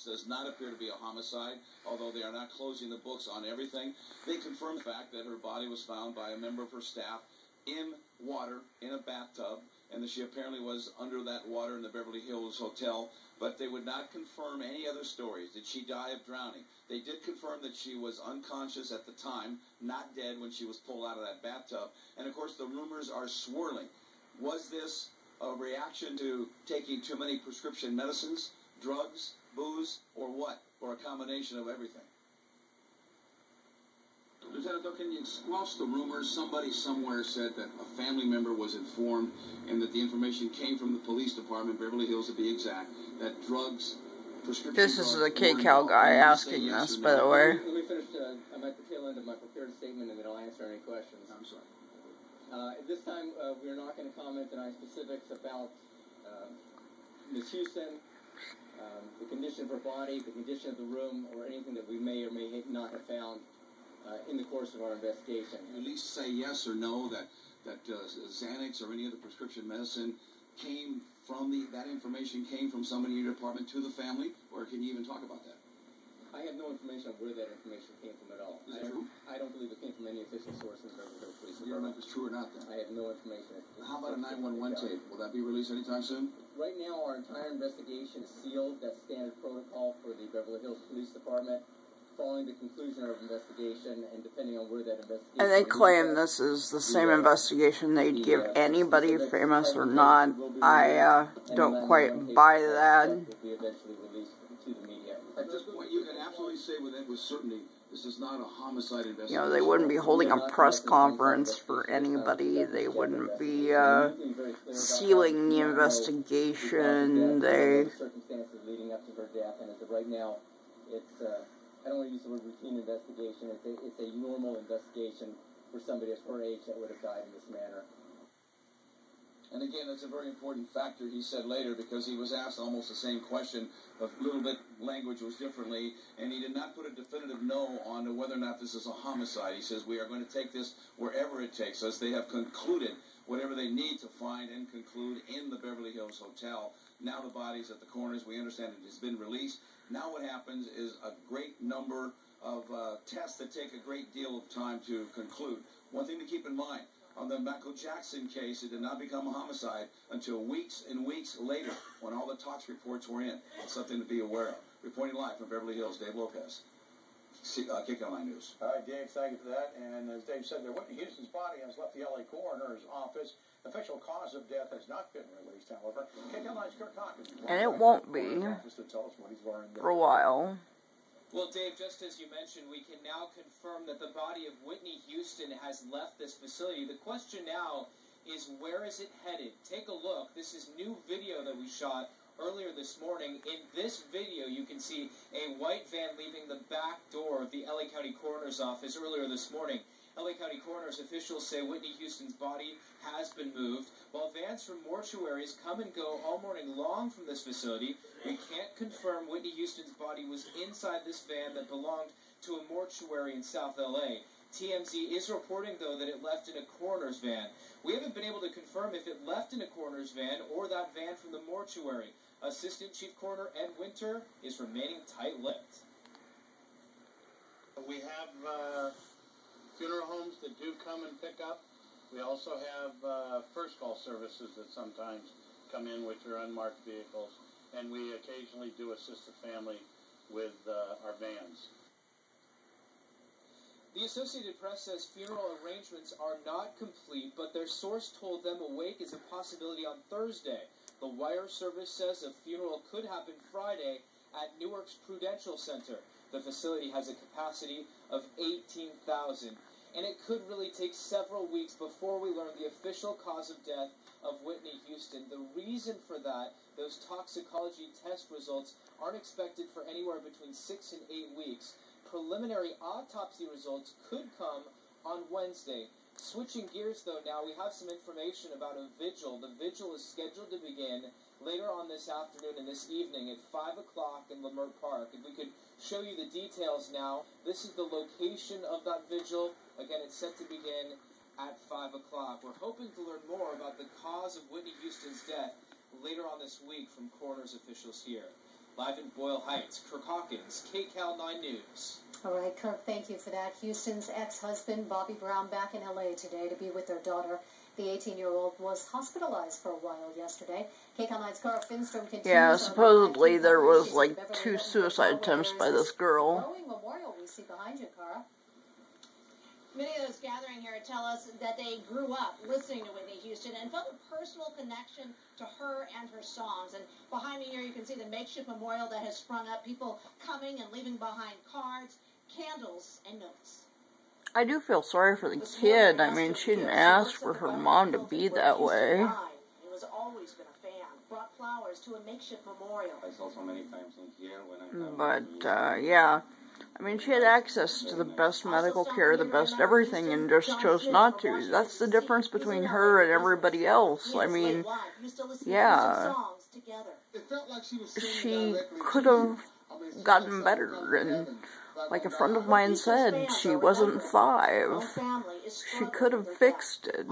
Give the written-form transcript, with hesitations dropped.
does not appear to be a homicide, although they are not closing the books on everything. They confirmed the fact that her body was found by a member of her staff in water, in a bathtub, and that she apparently was under that water in the Beverly Hills Hotel, but they would not confirm any other stories. Did she die of drowning? They did confirm that she was unconscious at the time, not dead when she was pulled out of that bathtub. And, of course, the rumors are swirling. Was this a reaction to taking too many prescription medicines, drugs, booze, or what? Or a combination of everything? Lieutenant, though, can you squelch the rumors? Somebody somewhere said that a family member was informed and that the information came from the police department, Beverly Hills to be exact, that drugs, prescription This is the KCAL guy asking this, by the way. Let me finish. I'm at the tail end of my prepared statement, and then I'll answer any questions. I'm sorry. At this time, we're not going to comment on any specifics about Ms. Houston, the condition of her body, the condition of the room, or anything that we may or may not have found in the course of our investigation. At least say yes or no that Xanax or any other prescription medicine came from that information came from somebody in your department to the family, or can you even talk about that? I have no information on where that information came from at all. Is it true? I don't believe it came from any official source in the Beverly Hills Police Department. You don't know if it's true or not then? I have no information. How about a 911 tape? Will that be released anytime soon? Right now, our entire investigation is sealed. That's standard protocol for the Beverly Hills Police Department. Following the conclusion of our investigation, and depending on where that investigation... And they claim this is the same investigation they'd give anybody, famous or not. I don't quite buy that. Will be eventually released to the media. At this point, you can absolutely say with certainty this is not a homicide investigation. You know, they wouldn't be holding a press conference for anybody. They wouldn't be sealing the investigation. They... circumstances leading up to her death, and as of right now, it's... I don't want to use the word routine investigation. It's a normal investigation for somebody of her age that would have died in this manner. And again, that's a very important factor, he said later, because he was asked almost the same question, a little bit language was differently, and he did not put a definitive no on whether or not this is a homicide. He says, we are going to take this wherever it takes us. They have concluded whatever they need to find and conclude in the Beverly Hills Hotel. Now the body's at the coroners. We understand it has been released. Now what happens is a great number of tests that take a great deal of time to conclude. One thing to keep in mind, on the Michael Jackson case, it did not become a homicide until weeks and weeks later when all the tox reports were in. It's something to be aware of. Reporting live from Beverly Hills, Dave Lopez. KCAL News. All right, Dave, thank you for that. And as Dave said, Whitney Houston's body has left the LA coroner's office. Official cause of death has not been released, however. KCAL News' Kirk Hawkins. And it won't be for a while. Well, Dave, just as you mentioned, we can now confirm that the body of Whitney Houston has left this facility. The question now is, where is it headed? Take a look. This is new video that we shot earlier this morning. In this video, you can see a white van leaving the back door of the LA County Coroner's Office earlier this morning. LA County Coroner's officials say Whitney Houston's body has been moved. While vans from mortuaries come and go all morning long from this facility, we can't confirm Whitney Houston's body was inside this van that belonged to a mortuary in South LA. TMZ is reporting, though, that it left in a coroner's van. We haven't been able to confirm if it left in a coroner's van or that van from the mortuary. Assistant Chief Coroner Ed Winter is remaining tight-lipped. We have funeral homes that do come and pick up. We also have first call services that sometimes come in, which are unmarked vehicles, and we occasionally do assist the family with our vans. The Associated Press says funeral arrangements are not complete, but their source told them a wake is a possibility on Thursday. The Wire service says a funeral could happen Friday at Newark's Prudential Center. The facility has a capacity of 18,000, and it could really take several weeks before we learn the official cause of death of Whitney Houston. The reason for that, those toxicology test results aren't expected for anywhere between 6 and 8 weeks. Preliminary autopsy results could come on Wednesday. Switching gears, though, now we have some information about a vigil. The vigil is scheduled to begin later on this afternoon and this evening at 5 o'clock in Leimert Park. If we could show you the details now, this is the location of that vigil. Again, it's set to begin at 5 o'clock. We're hoping to learn more about the cause of Whitney Houston's death later on this week from coroner's officials here. Live in Boyle Heights, Kirk Hawkins, KCAL 9 News. All right, Kirk, thank you for that. Houston's ex-husband, Bobby Brown, back in L.A. today to be with their daughter. The 18-year-old was hospitalized for a while yesterday. KCAL 9's Cara Finstrom continues. Yeah, supposedly there was like 2 suicide attempts by this girl. Growing memorial we see behind you, Cara. Many of those gathering here tell us that they grew up listening to Whitney Houston and felt a personal connection to her and her songs. And behind me here you can see the makeshift memorial that has sprung up, people coming and leaving behind cards, candles, and notes. I do feel sorry for the kid. I mean, she didn't ask for her mom to be that way. He was always been a fan, brought flowers to a makeshift memorial. I saw so many times in here when But, yeah. I mean, she had access to the best medical care, the best everything, and just chose not to. That's the difference between her and everybody else. I mean, yeah. She could have gotten better, and like a friend of mine said, she wasn't 5. She could have fixed it.